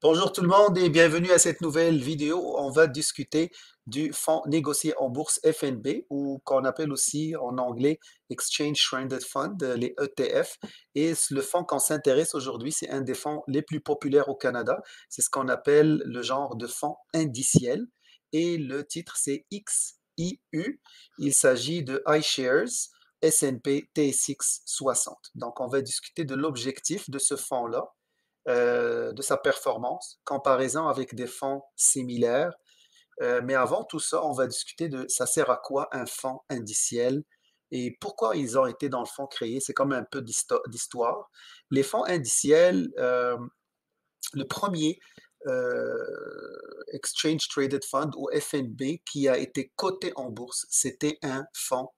Bonjour tout le monde et bienvenue à cette nouvelle vidéo. On va discuter du fonds négocié en bourse FNB ou qu'on appelle aussi en anglais Exchange Traded Fund, les ETF. Et le fonds qu'on s'intéresse aujourd'hui, c'est un des fonds les plus populaires au Canada. C'est ce qu'on appelle le genre de fonds indiciel. Et le titre, c'est XIU. Il s'agit de iShares S&P TSX 60. Donc, on va discuter de l'objectif de ce fonds-là, de sa performance, comparaison avec des fonds similaires. Mais avant tout ça, on va discuter de ça sert à quoi un fonds indiciel et pourquoi ils ont été dans le fond créés. C'est comme un peu d'histoire. Les fonds indiciels, le premier Exchange Traded Fund ou FNB qui a été coté en bourse, c'était un fonds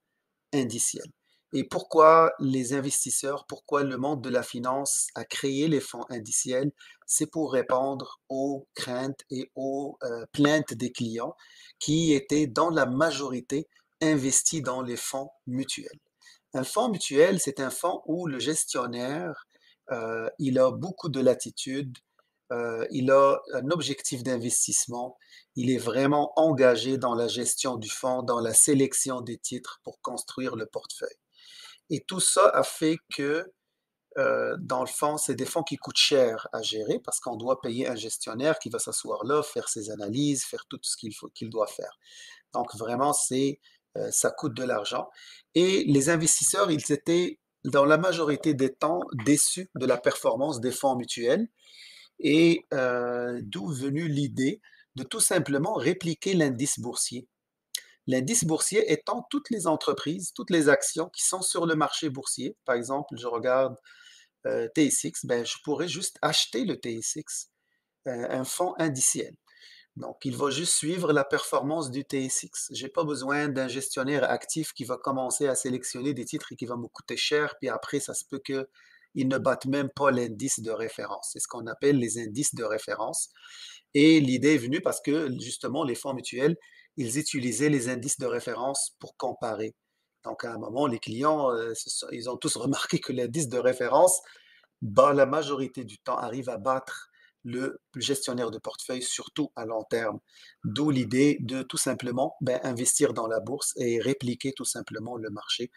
indiciel. Et pourquoi les investisseurs, pourquoi le monde de la finance a créé les fonds indiciels? C'est pour répondre aux craintes et aux plaintes des clients qui étaient dans la majorité investis dans les fonds mutuels. Un fonds mutuel, c'est un fonds où le gestionnaire, il a beaucoup de latitude, il a un objectif d'investissement, il est vraiment engagé dans la gestion du fonds, dans la sélection des titres pour construire le portefeuille. Et tout ça a fait que, dans le fond, c'est des fonds qui coûtent cher à gérer parce qu'on doit payer un gestionnaire qui va s'asseoir là, faire ses analyses, faire tout ce qu'il doit faire. Donc vraiment, ça coûte de l'argent. Et les investisseurs, ils étaient dans la majorité des temps déçus de la performance des fonds mutuels et d'où est venue l'idée de tout simplement répliquer l'indice boursier. L'indice boursier étant toutes les entreprises, toutes les actions qui sont sur le marché boursier. Par exemple, je regarde TSX, ben, je pourrais juste acheter le TSX, un fonds indiciel. Donc, il va juste suivre la performance du TSX. Je n'ai pas besoin d'un gestionnaire actif qui va commencer à sélectionner des titres et qui va me coûter cher, puis après, ça se peut qu'ils ne battent même pas l'indice de référence. C'est ce qu'on appelle les indices de référence. Et l'idée est venue parce que, justement, les fonds mutuels, ils utilisaient les indices de référence pour comparer. Donc, à un moment, les clients, ils ont tous remarqué que l'indice de référence, la majorité du temps, arrive à battre le gestionnaire de portefeuille, surtout à long terme. D'où l'idée de tout simplement investir dans la bourse et répliquer tout simplement le marché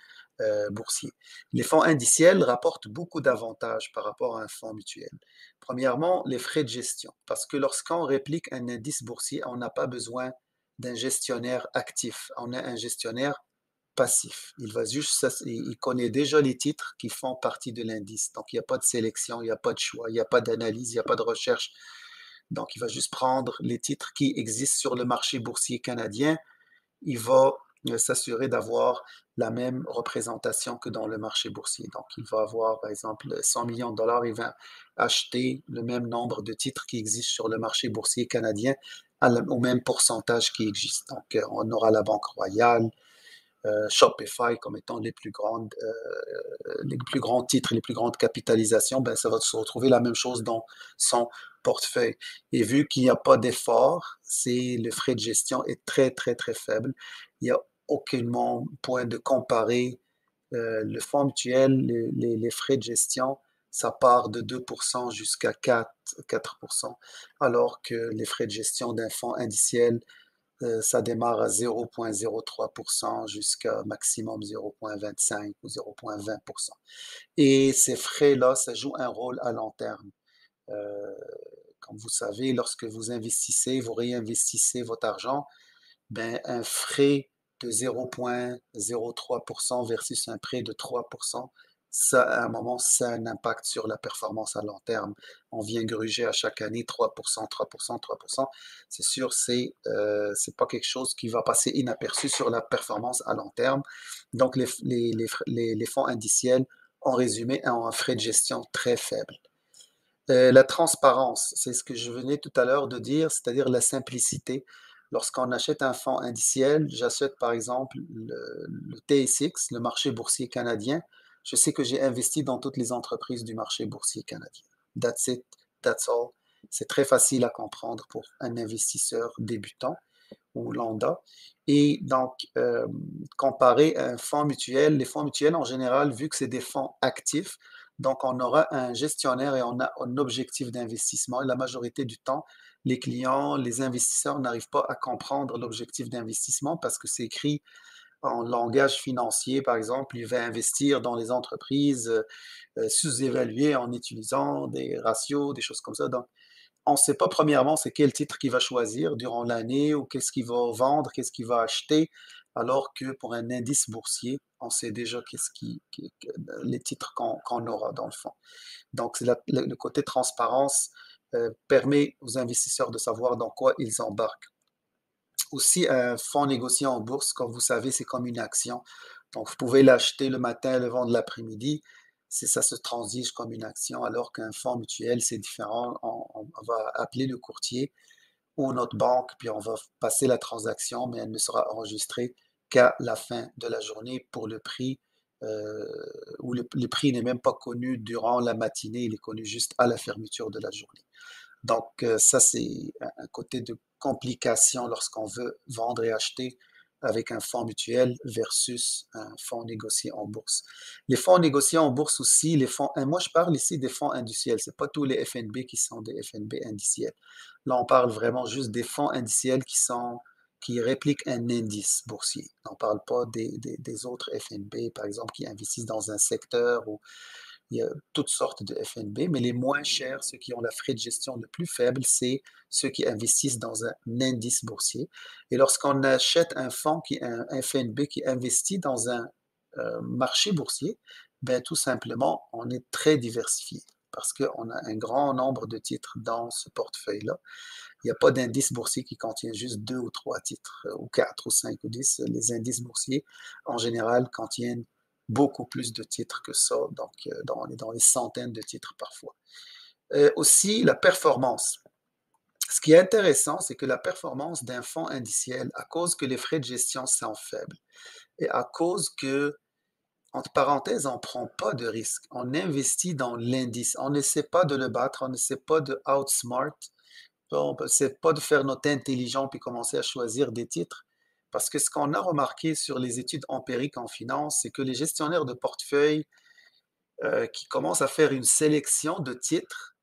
boursier. Les fonds indiciels rapportent beaucoup d'avantages par rapport à un fonds mutuel. Premièrement, les frais de gestion, parce que lorsqu'on réplique un indice boursier, on n'a pas besoin d'un gestionnaire actif, on a un gestionnaire passif. Il connaît déjà les titres qui font partie de l'indice. Donc, il n'y a pas de sélection, il n'y a pas de choix, il n'y a pas d'analyse, il n'y a pas de recherche. Donc, il va juste prendre les titres qui existent sur le marché boursier canadien. Il va s'assurer d'avoir la même représentation que dans le marché boursier. Donc, il va avoir, par exemple, 100 millions de dollars, il va acheter le même nombre de titres qui existent sur le marché boursier canadien au même pourcentage qui existe. Donc, on aura la Banque Royale, Shopify comme étant les plus grands titres, les plus grandes capitalisations, ben, ça va se retrouver la même chose dans son portefeuille. Et vu qu'il n'y a pas d'effort, le frais de gestion est très, très, très faible. Il n'y a aucunement point de comparer le fonds mutuel, les frais de gestion, ça part de 2% jusqu'à 4%, alors que les frais de gestion d'un fonds indiciel, ça démarre à 0,03% jusqu'à maximum 0,25 ou 0,20%. Et ces frais-là, ça joue un rôle à long terme. Euh, Comme vous savez, lorsque vous investissez, vous réinvestissez votre argent, ben, un frais de 0,03% versus un prêt de 3%, ça, à un moment, ça a un impact sur la performance à long terme. On vient gruger à chaque année 3%, 3%, 3%. C'est sûr, c'est pas quelque chose qui va passer inaperçu sur la performance à long terme. Donc, les fonds indiciels, en résumé, ont un frais de gestion très faible. La transparence, c'est ce que je venais tout à l'heure de dire, c'est-à-dire la simplicité. Lorsqu'on achète un fonds indiciel, j'achète par exemple le TSX, le marché boursier canadien, je sais que j'ai investi dans toutes les entreprises du marché boursier canadien. That's it, that's all. C'est très facile à comprendre pour un investisseur débutant ou lambda. Et donc, comparé à un fonds mutuel, les fonds mutuels en général, vu que c'est des fonds actifs, Donc, on aura un gestionnaire et on a un objectif d'investissement. Et la majorité du temps, les clients, les investisseurs n'arrivent pas à comprendre l'objectif d'investissement parce que c'est écrit en langage financier, par exemple, il va investir dans les entreprises sous-évaluées en utilisant des ratios, des choses comme ça. Donc, on ne sait pas premièrement c'est quel titre qu'il va choisir durant l'année ou qu'est-ce qu'il va vendre, qu'est-ce qu'il va acheter, alors que pour un indice boursier, on sait déjà les titres qu'on aura dans le fond. Donc, le côté transparence permet aux investisseurs de savoir dans quoi ils embarquent. Aussi, un fonds négocié en bourse, comme vous savez, c'est comme une action. Donc, vous pouvez l'acheter le matin, le vendre l'après-midi. Ça se transige comme une action, alors qu'un fonds mutuel, c'est différent. On va appeler le courtier ou notre banque, puis on va passer la transaction, mais elle ne sera enregistrée qu'à la fin de la journée pour le prix, euh, où le prix n'est même pas connu durant la matinée, il est connu juste à la fermeture de la journée. Donc, ça, c'est un côté de complication lorsqu'on veut vendre et acheter avec un fonds mutuel versus un fonds négocié en bourse. Les fonds négociés en bourse aussi, moi je parle ici des fonds indiciels, c'est pas tous les FNB qui sont des FNB indiciels. Là, on parle vraiment juste des fonds indiciels qui répliquent un indice boursier. On ne parle pas des autres FNB, par exemple, qui investissent dans un secteur ou il y a toutes sortes de FNB, mais les moins chers, ceux qui ont la frais de gestion le plus faible, c'est ceux qui investissent dans un indice boursier. Et lorsqu'on achète un fonds un FNB qui investit dans un marché boursier, ben, tout simplement, on est très diversifié parce qu'on a un grand nombre de titres dans ce portefeuille-là. Il n'y a pas d'indice boursier qui contient juste deux ou trois titres, ou quatre ou cinq ou dix. Les indices boursiers, en général, contiennent beaucoup plus de titres que ça. Donc, on est dans les centaines de titres parfois. Aussi, la performance. Ce qui est intéressant, c'est que la performance d'un fonds indiciel, à cause que les frais de gestion sont faibles et à cause que, entre parenthèses, on ne prend pas de risque, on investit dans l'indice, on n'essaie pas de le battre, on n'essaie pas de outsmart. Bon, ben, c'est pas de faire notre intelligent puis commencer à choisir des titres. Parce que ce qu'on a remarqué sur les études empiriques en finance, c'est que les gestionnaires de portefeuille qui commencent à faire une sélection de titres,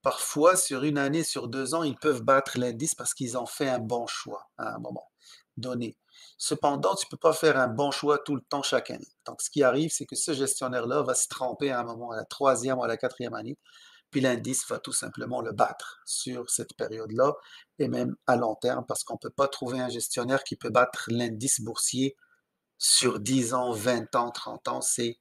parfois sur une année, sur 2 ans, ils peuvent battre l'indice parce qu'ils ont fait un bon choix à un moment donné. Cependant, tu ne peux pas faire un bon choix tout le temps chaque année. Donc, ce qui arrive, c'est que ce gestionnaire-là va se tromper à un moment, à la troisième ou à la quatrième année, puis l'indice va tout simplement le battre sur cette période-là et même à long terme parce qu'on ne peut pas trouver un gestionnaire qui peut battre l'indice boursier sur 10 ans, 20 ans, 30 ans. C'est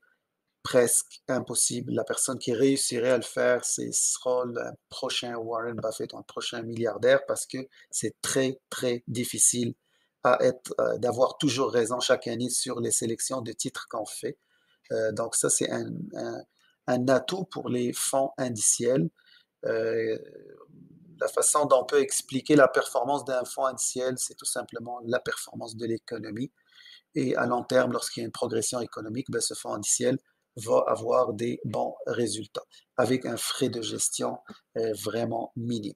presque impossible. La personne qui réussirait à le faire, ce sera le prochain Warren Buffett, un prochain milliardaire parce que c'est très, très difficile d'avoir toujours raison chaque année sur les sélections de titres qu'on fait. Donc ça, c'est un atout pour les fonds indiciels. Euh, la façon dont on peut expliquer la performance d'un fonds indiciel, c'est tout simplement la performance de l'économie. Et à long terme, lorsqu'il y a une progression économique, ben, ce fonds indiciel va avoir des bons résultats avec un frais de gestion vraiment minime.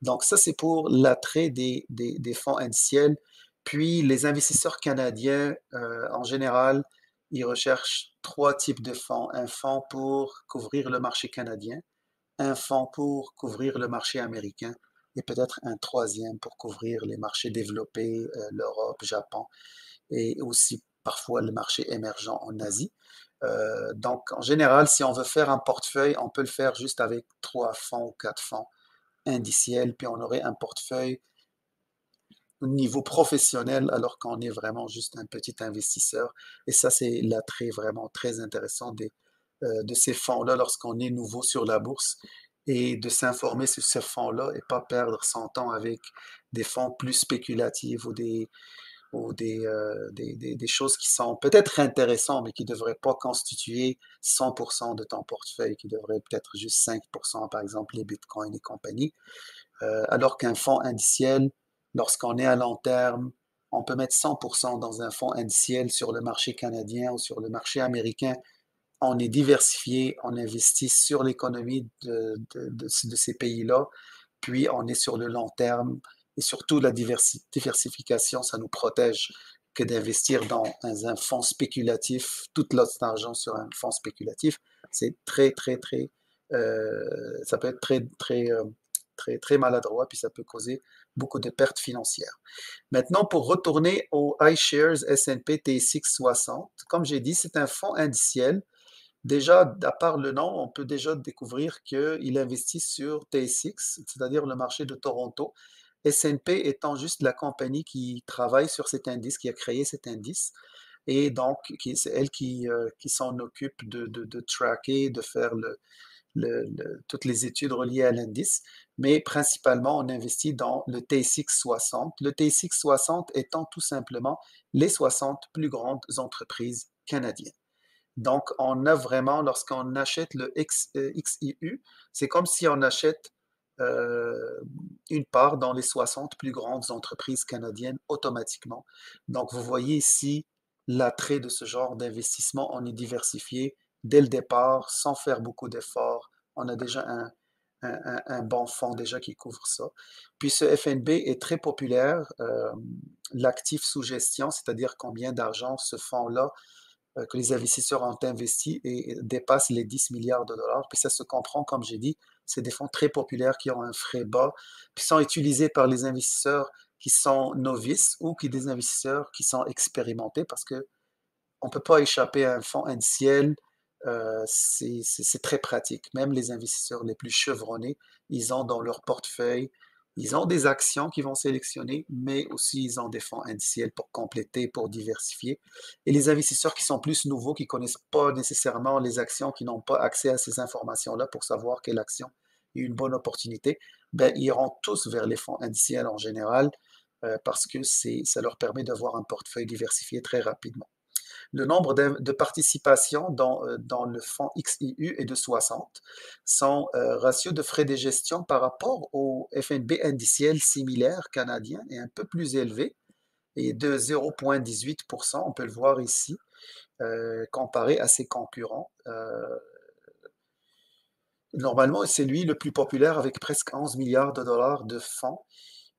Donc ça, c'est pour l'attrait des fonds indiciels. Puis les investisseurs canadiens, en général, ils recherchent trois types de fonds. Un fonds pour couvrir le marché canadien, un fonds pour couvrir le marché américain et peut-être un troisième pour couvrir les marchés développés, l'Europe, Japon et aussi parfois le marché émergent en Asie. Donc, en général, si on veut faire un portefeuille, on peut le faire juste avec trois fonds ou quatre fonds indiciels, puis on aurait un portefeuille au niveau professionnel alors qu'on est vraiment juste un petit investisseur. Et ça, c'est l'attrait vraiment très intéressant de ces fonds-là lorsqu'on est nouveau sur la bourse et de s'informer sur ces fonds-là et pas perdre son temps avec des fonds plus spéculatifs ou des choses qui sont peut-être intéressantes, mais qui ne devraient pas constituer 100% de ton portefeuille, qui devraient peut-être juste 5%, par exemple les bitcoins et compagnie. Alors qu'un fonds indiciel, lorsqu'on est à long terme, on peut mettre 100% dans un fonds indiciel sur le marché canadien ou sur le marché américain. On est diversifié, on investit sur l'économie de ces pays-là, puis on est sur le long terme et surtout la diversification, ça nous protège que d'investir dans un fonds spéculatif, toute notre argent sur un fonds spéculatif. C'est très, très, très, ça peut être très, très, très, très maladroit, puis ça peut causer beaucoup de pertes financières. Maintenant, pour retourner au iShares S&P TSX 60, comme j'ai dit, c'est un fonds indiciel. Déjà, à part le nom, on peut déjà découvrir qu'il investit sur TSX, c'est-à-dire le marché de Toronto. S&P étant juste la compagnie qui travaille sur cet indice, qui a créé cet indice. Et donc, c'est elle qui s'en occupe de tracker, de faire toutes les études reliées à l'indice. Mais principalement, on investit dans le TSX 60. Le TSX 60 étant tout simplement les 60 plus grandes entreprises canadiennes. Donc, on a vraiment, lorsqu'on achète le XIU, c'est comme si on achète une part dans les 60 plus grandes entreprises canadiennes automatiquement. Donc, vous voyez ici l'attrait de ce genre d'investissement. On est diversifié dès le départ, sans faire beaucoup d'efforts. On a déjà un bon fonds déjà qui couvre ça. Puis ce FNB est très populaire. L'actif sous gestion, c'est-à-dire combien d'argent ce fonds-là que les investisseurs ont investi et dépassent les 10 milliards de dollars. Puis ça se comprend, comme j'ai dit, c'est des fonds très populaires qui ont un frais bas, qui sont utilisés par les investisseurs qui sont novices ou qui des investisseurs qui sont expérimentés parce que on ne peut pas échapper à un fonds indiciel. C'est très pratique. Même les investisseurs les plus chevronnés, ils ont dans leur portefeuille, ils ont des actions qu'ils vont sélectionner, mais aussi ils ont des fonds indiciels pour compléter, pour diversifier. Et les investisseurs qui sont plus nouveaux, qui ne connaissent pas nécessairement les actions, qui n'ont pas accès à ces informations-là pour savoir quelle action est une bonne opportunité, ben, ils iront tous vers les fonds indiciels en général parce que ça leur permet d'avoir un portefeuille diversifié très rapidement. Le nombre de participations dans le fonds XIU est de 60. Son ratio de frais de gestion par rapport au FNB indiciel similaire canadien est un peu plus élevé et de 0,18%, on peut le voir ici, comparé à ses concurrents. Normalement, c'est lui le plus populaire avec presque 11 milliards de dollars de fonds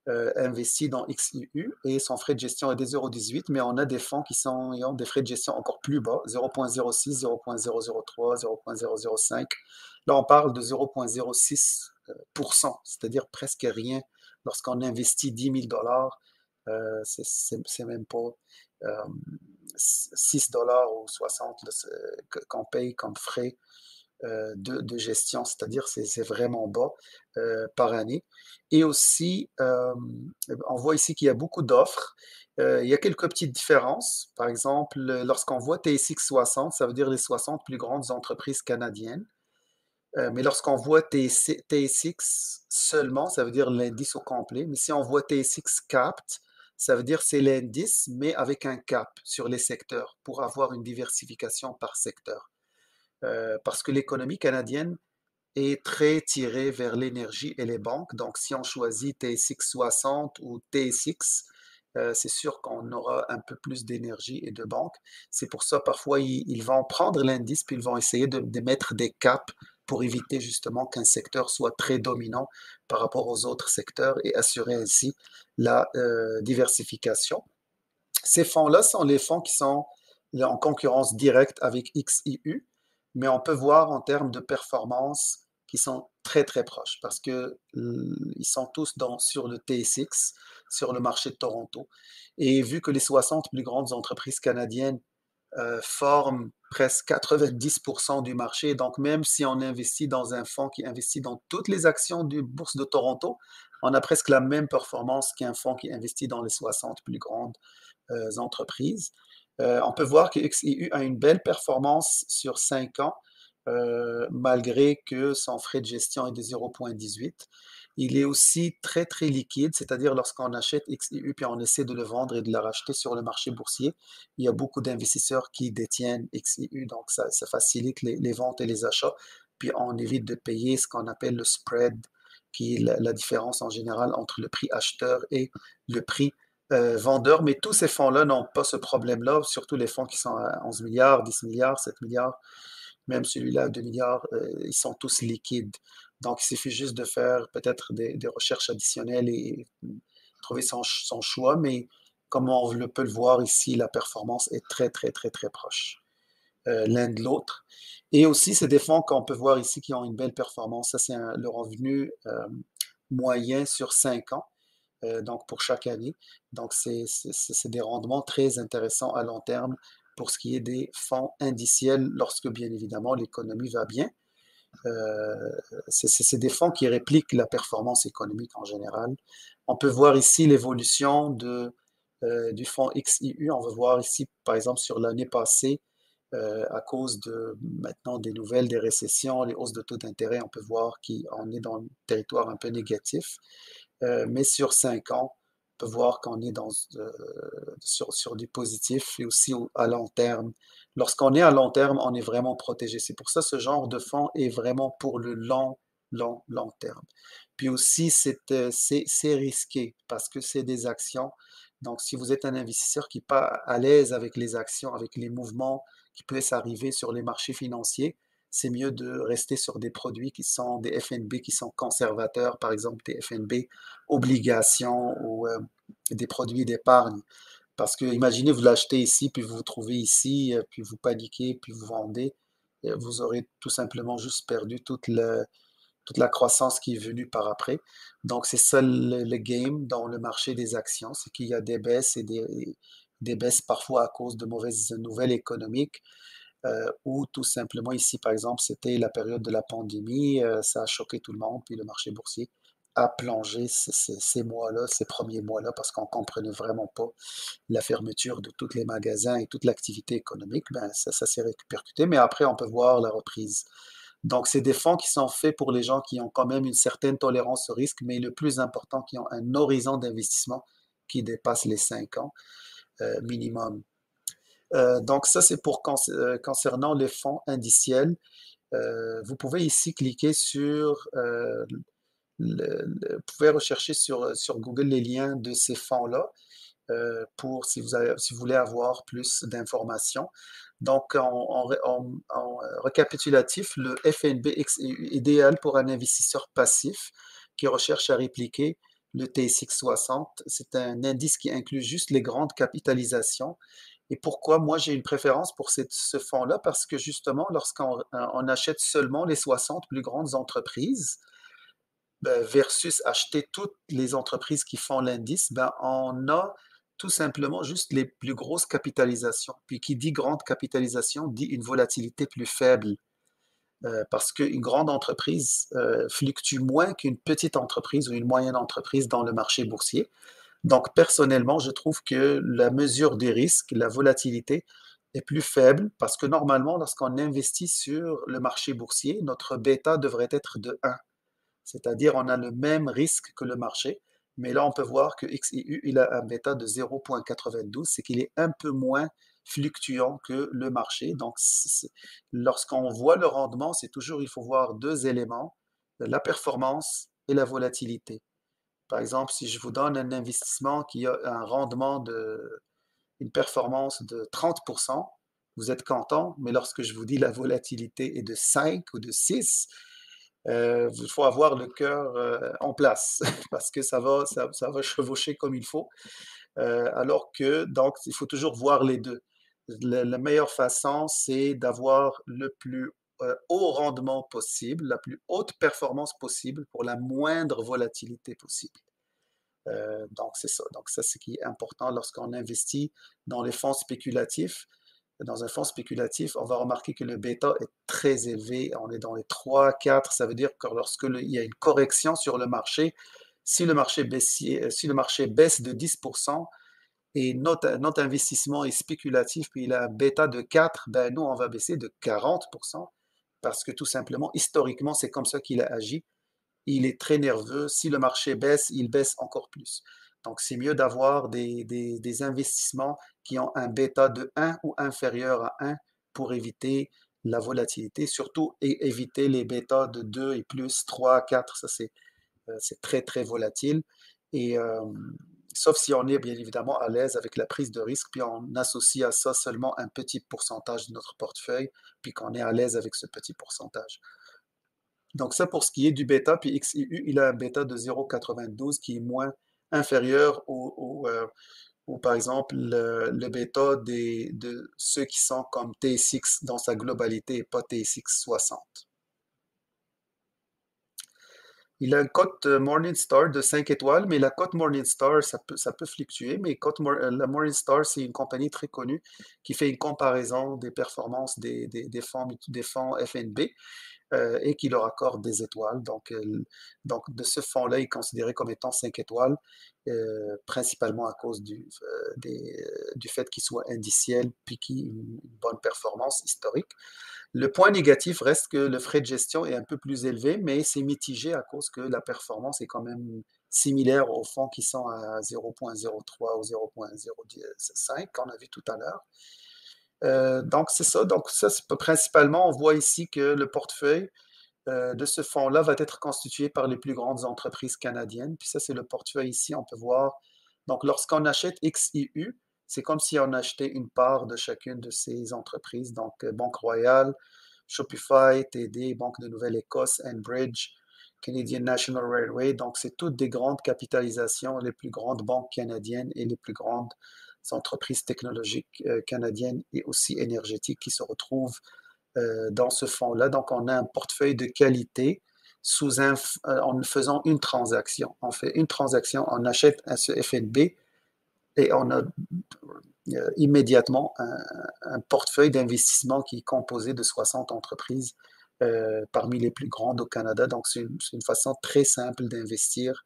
investi dans XIU et son frais de gestion est de 0,18, mais on a des fonds qui ont des frais de gestion encore plus bas, 0,06, 0,003, 0,005. Là, on parle de 0,06%, c'est-à-dire presque rien. Lorsqu'on investit 10 000 dollars, c'est même pas euh, 6 dollars ou 60 qu'on paye comme frais de gestion, c'est-à-dire c'est vraiment bas par année. Et aussi, on voit ici qu'il y a beaucoup d'offres. Il y a quelques petites différences. Par exemple, lorsqu'on voit TSX 60, ça veut dire les 60 plus grandes entreprises canadiennes. Mais lorsqu'on voit TSX seulement, ça veut dire l'indice au complet. Mais si on voit TSX Capped, ça veut dire c'est l'indice, mais avec un cap sur les secteurs pour avoir une diversification par secteur. Parce que l'économie canadienne est très tirée vers l'énergie et les banques. Donc, si on choisit TSX 60 ou TSX, c'est sûr qu'on aura un peu plus d'énergie et de banques. C'est pour ça, parfois, ils vont prendre l'indice puis ils vont essayer de mettre des caps pour éviter justement qu'un secteur soit très dominant par rapport aux autres secteurs et assurer ainsi la diversification. Ces fonds-là sont les fonds qui sont en concurrence directe avec XIU, mais on peut voir en termes de performance qui sont très très proches parce que ils sont tous sur le TSX, sur le marché de Toronto. Et vu que les 60 plus grandes entreprises canadiennes forment presque 90% du marché, donc même si on investit dans un fonds qui investit dans toutes les actions du bourse de Toronto, on a presque la même performance qu'un fonds qui investit dans les 60 plus grandes entreprises. On peut voir que XIU a une belle performance sur 5 ans, malgré que son frais de gestion est de 0,18. Il est aussi très, très liquide, c'est-à-dire lorsqu'on achète XIU puis on essaie de le vendre et de le racheter sur le marché boursier, il y a beaucoup d'investisseurs qui détiennent XIU, donc ça facilite les ventes et les achats, puis on évite de payer ce qu'on appelle le spread, qui est la différence en général entre le prix acheteur et le prix vendeur, mais tous ces fonds-là n'ont pas ce problème-là, surtout les fonds qui sont à 11 milliards, 10 milliards, 7 milliards, même celui-là à 2 milliards, ils sont tous liquides. Donc, il suffit juste de faire peut-être des recherches additionnelles et trouver son choix, mais Comme peut le voir ici, la performance est très, très, très, très proche l'un de l'autre. Et aussi, c'est des fonds qu'on peut voir ici qui ont une belle performance. Ça, c'est le revenu moyen sur 5 ans, donc pour chaque année. Donc, c'est des rendements très intéressants à long terme pour ce qui est des fonds indiciels lorsque, bien évidemment, l'économie va bien. Euh, c'est des fonds qui répliquent la performance économique en général. On peut voir ici l'évolution du fonds XIU. On va voir ici, par exemple, sur l'année passée, à cause de maintenant des nouvelles, des récessions, les hausses de taux d'intérêt, on peut voir qu'on est dans un territoire un peu négatif. Mais sur 5 ans, on peut voir qu'on est sur du positif et aussi à long terme. Lorsqu'on est à long terme, on est vraiment protégé. C'est pour ça que ce genre de fonds est vraiment pour le long, long, long terme. Puis aussi, c'est risqué parce que c'est des actions. Donc, si vous êtes un investisseur qui n'est pas à l'aise avec les actions, avec les mouvements qui peuvent arriver sur les marchés financiers, c'est mieux de rester sur des produits qui sont des FNB qui sont conservateurs, par exemple des FNB obligations ou des produits d'épargne. Parce que imaginez, vous l'achetez ici, puis vous vous trouvez ici, puis vous paniquez, puis vous vendez, vous aurez tout simplement juste perdu toute la croissance qui est venue par après. Donc c'est ça le game dans le marché des actions, c'est qu'il y a des baisses et des baisses parfois à cause de mauvaises nouvelles économiques ou tout simplement ici, par exemple, c'était la période de la pandémie, ça a choqué tout le monde, puis le marché boursier a plongé ces mois-là, ces premiers mois-là, parce qu'on comprenait vraiment pas la fermeture de tous les magasins et toute l'activité économique, ben ça s'est répercuté, mais après, on peut voir la reprise. Donc, c'est des fonds qui sont faits pour les gens qui ont quand même une certaine tolérance au risque, mais le plus important, qui ont un horizon d'investissement qui dépasse les 5 ans minimum. Donc ça, c'est pour concernant les fonds indiciels. Vous pouvez ici cliquer sur, vous pouvez rechercher sur Google les liens de ces fonds-là pour si vous voulez avoir plus d'informations. Donc, en récapitulatif, le FNBX est idéal pour un investisseur passif qui recherche à répliquer le TSX 60. C'est un indice qui inclut juste les grandes capitalisations. Et pourquoi moi j'ai une préférence pour ce fonds-là? Parce que justement, lorsqu'on achète seulement les 60 plus grandes entreprises, ben, versus acheter toutes les entreprises qui font l'indice, ben, on a tout simplement juste les plus grosses capitalisations. Puis qui dit grande capitalisation dit une volatilité plus faible. Parce qu'une grande entreprise fluctue moins qu'une petite entreprise ou une moyenne entreprise dans le marché boursier. Donc, personnellement, je trouve que la mesure des risques, la volatilité est plus faible parce que normalement, lorsqu'on investit sur le marché boursier, notre bêta devrait être de 1. C'est-à-dire, on a le même risque que le marché. Mais là, on peut voir que XIU, il a un bêta de 0,92, c'est qu'il est un peu moins fluctuant que le marché. Donc, lorsqu'on voit le rendement, c'est toujours, il faut voir deux éléments, la performance et la volatilité. Par exemple, si je vous donne un investissement qui a un rendement une performance de 30%, vous êtes content, mais lorsque je vous dis la volatilité est de 5 ou de 6, il faut avoir le cœur en place parce que ça va chevaucher comme il faut. Alors que, donc, il faut toujours voir les deux. La meilleure façon, c'est d'avoir le plus haut rendement possible, la plus haute performance possible pour la moindre volatilité possible. Donc, c'est ça. Donc, ça, c'est ce qui est important lorsqu'on investit dans les fonds spéculatifs. Dans un fonds spéculatif, on va remarquer que le bêta est très élevé. On est dans les 3, 4. Ça veut dire que il y a une correction sur le marché, si le marché baisse de 10% et notre investissement est spéculatif, puis il a un bêta de 4, ben nous, on va baisser de 40% parce que tout simplement, historiquement, c'est comme ça qu'il a agi. Il est très nerveux. Si le marché baisse, il baisse encore plus. Donc, c'est mieux d'avoir des investissements qui ont un bêta de 1 ou inférieur à 1 pour éviter la volatilité, surtout et éviter les bêtas de 2 et plus, 3, 4, ça c'est très très volatile. Et sauf si on est bien évidemment à l'aise avec la prise de risque, puis on associe à ça seulement un petit pourcentage de notre portefeuille, puis qu'on est à l'aise avec ce petit pourcentage. Donc ça pour ce qui est du bêta, puis XIU, il a un bêta de 0,92 qui est moins inférieur ou par exemple le bêta de ceux qui sont comme TSX dans sa globalité et pas TSX 60. Il a une cote Morningstar de 5 étoiles, mais la cote Morningstar, ça peut fluctuer, mais la Morningstar, c'est une compagnie très connue qui fait une comparaison des performances des fonds FNB et qui leur accorde des étoiles. Donc de ce fonds-là, il est considéré comme étant 5 étoiles, principalement à cause du fait qu'il soit indiciel puis qu'il ait une bonne performance historique. Le point négatif reste que le frais de gestion est un peu plus élevé, mais c'est mitigé à cause que la performance est quand même similaire aux fonds qui sont à 0,03 ou 0,015 qu'on a vu tout à l'heure. Donc, c'est ça. Donc, ça, principalement, on voit ici que le portefeuille de ce fonds-là va être constitué par les plus grandes entreprises canadiennes. Puis ça, c'est le portefeuille ici. On peut voir. Donc, lorsqu'on achète XIU, c'est comme si on achetait une part de chacune de ces entreprises. Donc, Banque Royale, Shopify, TD, Banque de Nouvelle-Écosse, Enbridge, Canadian National Railway. Donc, c'est toutes des grandes capitalisations, les plus grandes banques canadiennes et les plus grandes entreprises technologiques canadiennes et aussi énergétiques qui se retrouvent dans ce fonds-là. Donc, on a un portefeuille de qualité en faisant une transaction. On fait une transaction, on achète ce FNB et on a immédiatement un portefeuille d'investissement qui est composé de 60 entreprises parmi les plus grandes au Canada. Donc, c'est une façon très simple d'investir.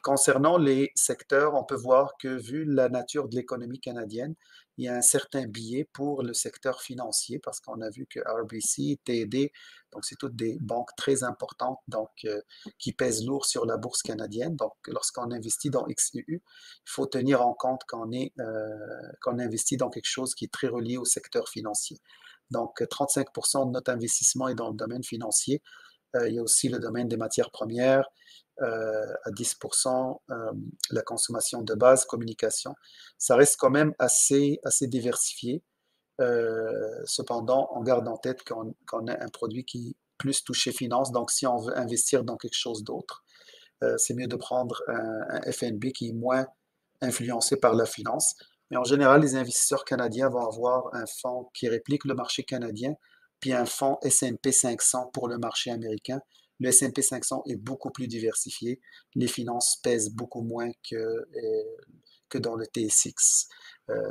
Concernant les secteurs, on peut voir que vu la nature de l'économie canadienne, il y a un certain biais pour le secteur financier parce qu'on a vu que RBC, TD, donc c'est toutes des banques très importantes donc, qui pèsent lourd sur la bourse canadienne. Donc lorsqu'on investit dans XUU, il faut tenir en compte qu'on investit dans quelque chose qui est très relié au secteur financier. Donc 35% de notre investissement est dans le domaine financier. Il y a aussi le domaine des matières premières, à 10%, la consommation de base, communication. Ça reste quand même assez diversifié. Cependant, on garde en tête qu'on a un produit qui est plus touché finance. Donc, si on veut investir dans quelque chose d'autre, c'est mieux de prendre un FNB qui est moins influencé par la finance. Mais en général, les investisseurs canadiens vont avoir un fonds qui réplique le marché canadien, puis un fonds S&P 500 pour le marché américain. Le S&P 500 est beaucoup plus diversifié. Les finances pèsent beaucoup moins que dans le TSX.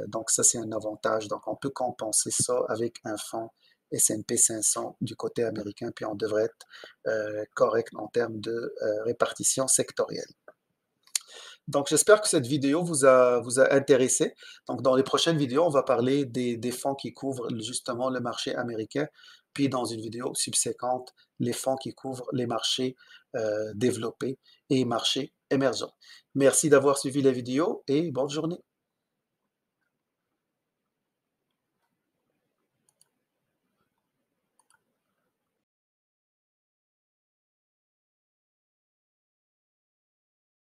Donc ça, c'est un avantage. Donc on peut compenser ça avec un fonds S&P 500 du côté américain, puis on devrait être correct en termes de répartition sectorielle. Donc, j'espère que cette vidéo vous a intéressé. Donc, dans les prochaines vidéos, on va parler des fonds qui couvrent justement le marché américain, puis dans une vidéo subséquente, les fonds qui couvrent les marchés développés et marchés émergents. Merci d'avoir suivi la vidéo et bonne journée.